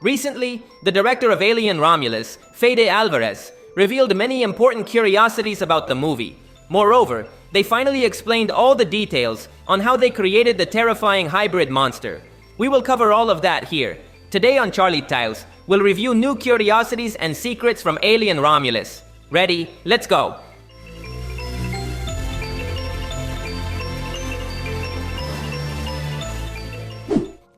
Recently, the director of Alien Romulus, Fede Alvarez, revealed many important curiosities about the movie. Moreover, they finally explained all the details on how they created the terrifying hybrid monster. We will cover all of that here. Today on Charlietales, we'll review new curiosities and secrets from Alien Romulus. Ready? Let's go!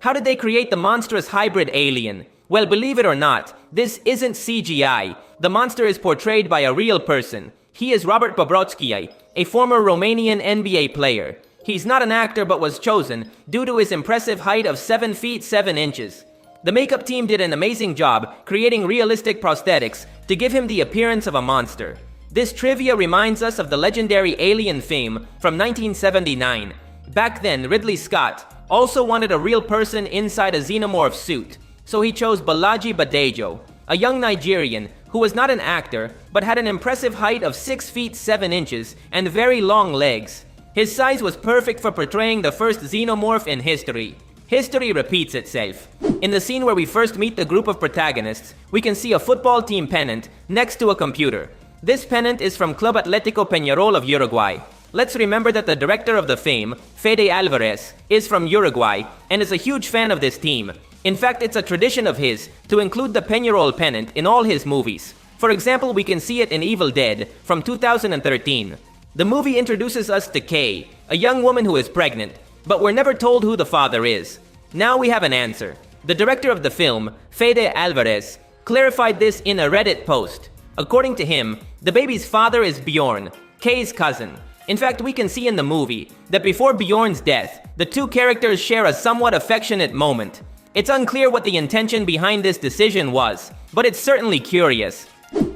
How did they create the monstrous hybrid alien? Well, believe it or not, this isn't CGI. The monster is portrayed by a real person. He is Robert Bobrovsky, a former Romanian NBA player. He's not an actor but was chosen due to his impressive height of 7 feet 7 inches. The makeup team did an amazing job creating realistic prosthetics to give him the appearance of a monster. This trivia reminds us of the legendary Alien film from 1979. Back then, Ridley Scott also wanted a real person inside a xenomorph suit, so he chose Balaji Badejo, a young Nigerian who was not an actor but had an impressive height of 6 feet 7 inches and very long legs. His size was perfect for portraying the first xenomorph in history. History repeats itself. In the scene where we first meet the group of protagonists, we can see a football team pennant next to a computer. This pennant is from Club Atlético Peñarol of Uruguay. Let's remember that the director of the film, Fede Alvarez, is from Uruguay and is a huge fan of this team. In fact, it's a tradition of his to include the Peñarol pennant in all his movies. For example, we can see it in Evil Dead from 2013. The movie introduces us to Kay, a young woman who is pregnant, but we're never told who the father is. Now we have an answer. The director of the film, Fede Alvarez, clarified this in a Reddit post. According to him, the baby's father is Bjorn, Kay's cousin. In fact, we can see in the movie that before Bjorn's death, the two characters share a somewhat affectionate moment. It's unclear what the intention behind this decision was, but it's certainly curious.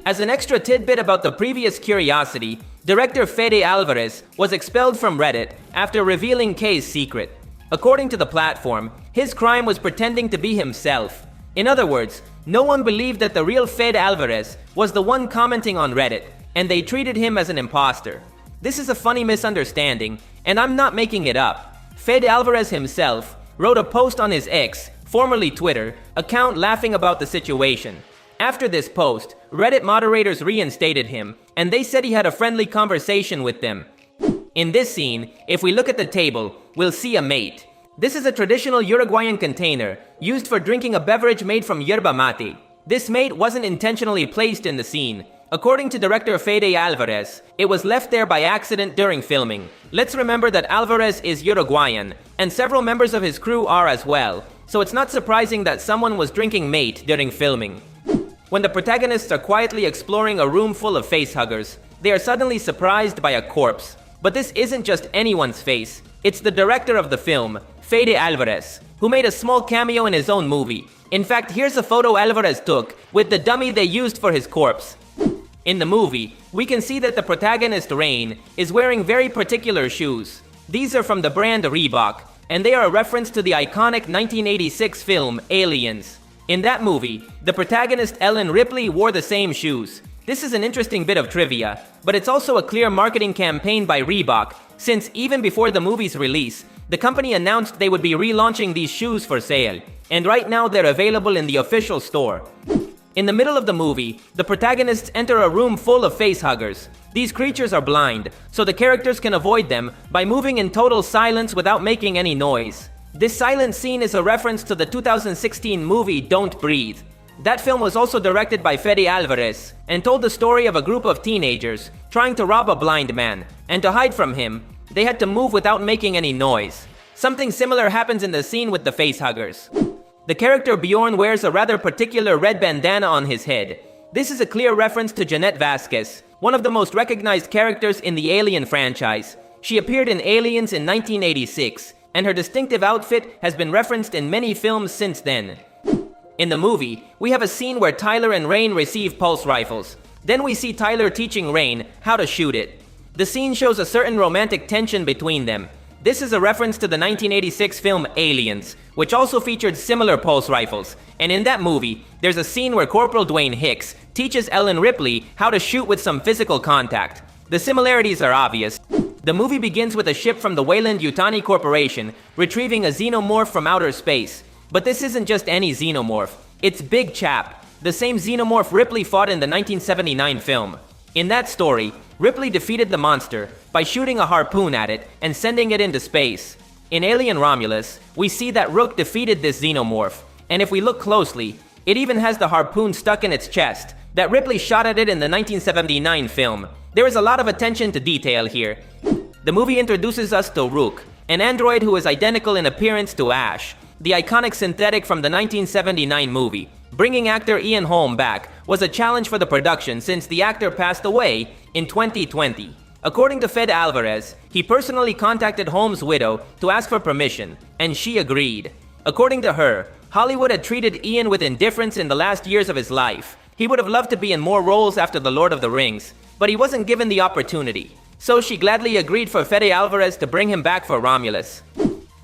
As an extra tidbit about the previous curiosity, director Fede Alvarez was expelled from Reddit after revealing Kay's secret. According to the platform, his crime was pretending to be himself. In other words, no one believed that the real Fede Alvarez was the one commenting on Reddit, and they treated him as an imposter. This is a funny misunderstanding, and I'm not making it up. Fede Alvarez himself wrote a post on his X, formerly Twitter, account laughing about the situation. After this post, Reddit moderators reinstated him, and they said he had a friendly conversation with them. In this scene, if we look at the table, we'll see a mate. This is a traditional Uruguayan container used for drinking a beverage made from yerba mate. This mate wasn't intentionally placed in the scene. According to director Fede Alvarez, it was left there by accident during filming. Let's remember that Alvarez is Uruguayan, and several members of his crew are as well, so it's not surprising that someone was drinking mate during filming. When the protagonists are quietly exploring a room full of facehuggers, they are suddenly surprised by a corpse. But this isn't just anyone's face, it's the director of the film, Fede Alvarez, who made a small cameo in his own movie. In fact, here's a photo Alvarez took with the dummy they used for his corpse. In the movie, we can see that the protagonist, Rain, is wearing very particular shoes. These are from the brand Reebok, and they are a reference to the iconic 1986 film, Aliens. In that movie, the protagonist Ellen Ripley wore the same shoes. This is an interesting bit of trivia, but it's also a clear marketing campaign by Reebok, since even before the movie's release, the company announced they would be relaunching these shoes for sale, and right now they're available in the official store. In the middle of the movie, the protagonists enter a room full of facehuggers. These creatures are blind, so the characters can avoid them by moving in total silence without making any noise. This silent scene is a reference to the 2016 movie Don't Breathe. That film was also directed by Fede Alvarez and told the story of a group of teenagers trying to rob a blind man, and to hide from him, they had to move without making any noise. Something similar happens in the scene with the facehuggers. The character Bjorn wears a rather particular red bandana on his head. This is a clear reference to Jeanette Vasquez, one of the most recognized characters in the Alien franchise. She appeared in Aliens in 1986, and her distinctive outfit has been referenced in many films since then. In the movie, we have a scene where Tyler and Rain receive pulse rifles. Then we see Tyler teaching Rain how to shoot it. The scene shows a certain romantic tension between them. This is a reference to the 1986 film Aliens, which also featured similar pulse rifles. And in that movie, there's a scene where Corporal Dwayne Hicks teaches Ellen Ripley how to shoot with some physical contact. The similarities are obvious. The movie begins with a ship from the Weyland-Yutani Corporation retrieving a xenomorph from outer space. But this isn't just any xenomorph. It's Big Chap, the same xenomorph Ripley fought in the 1979 film. In that story, Ripley defeated the monster by shooting a harpoon at it and sending it into space. In Alien Romulus, we see that Rook defeated this xenomorph, and if we look closely, it even has the harpoon stuck in its chest that Ripley shot at it in the 1979 film. There is a lot of attention to detail here. The movie introduces us to Rook, an android who is identical in appearance to Ash, the iconic synthetic from the 1979 movie. Bringing actor Ian Holm back was a challenge for the production since the actor passed away in 2020. According to Fede Alvarez, he personally contacted Holm's widow to ask for permission, and she agreed. According to her, Hollywood had treated Ian with indifference in the last years of his life. He would have loved to be in more roles after The Lord of the Rings, but he wasn't given the opportunity. So she gladly agreed for Fede Alvarez to bring him back for Romulus.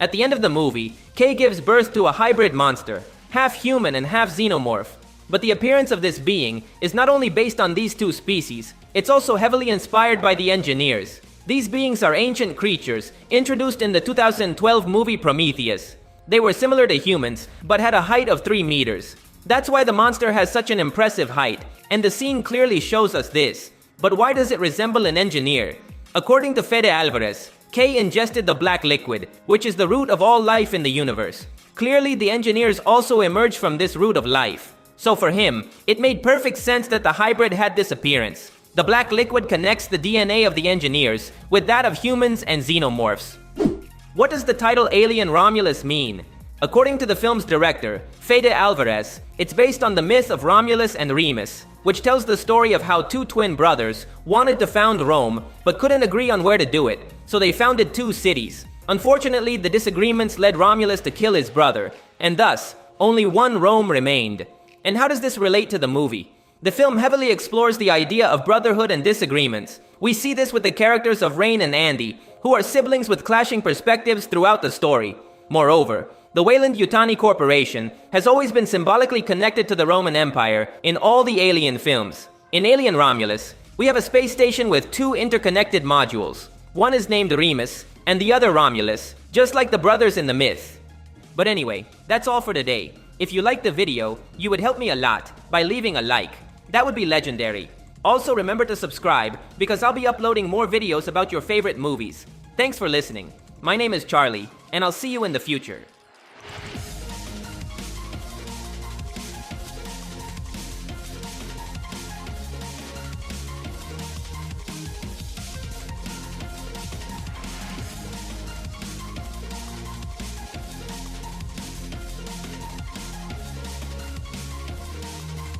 At the end of the movie, Kay gives birth to a hybrid monster, half human and half xenomorph. But the appearance of this being is not only based on these two species, it's also heavily inspired by the engineers. These beings are ancient creatures introduced in the 2012 movie Prometheus. They were similar to humans, but had a height of 3 meters. That's why the monster has such an impressive height, and the scene clearly shows us this. But why does it resemble an engineer? According to Fede Alvarez, Kay ingested the black liquid, which is the root of all life in the universe. Clearly, the engineers also emerged from this root of life. So for him, it made perfect sense that the hybrid had this appearance. The black liquid connects the DNA of the engineers with that of humans and xenomorphs. What does the title Alien Romulus mean? According to the film's director, Fede Alvarez, it's based on the myth of Romulus and Remus, which tells the story of how two twin brothers wanted to found Rome but couldn't agree on where to do it, so they founded 2 cities. Unfortunately, the disagreements led Romulus to kill his brother, and thus, only one Rome remained. And how does this relate to the movie? The film heavily explores the idea of brotherhood and disagreements. We see this with the characters of Rain and Andy, who are siblings with clashing perspectives throughout the story. Moreover, the Weyland-Yutani Corporation has always been symbolically connected to the Roman Empire in all the Alien films. In Alien Romulus, we have a space station with 2 interconnected modules. One is named Remus, and the other Romulus, just like the brothers in the myth. But anyway, that's all for today. If you liked the video, you would help me a lot by leaving a like. That would be legendary. Also remember to subscribe because I'll be uploading more videos about your favorite movies. Thanks for listening. My name is Charlie, and I'll see you in the future.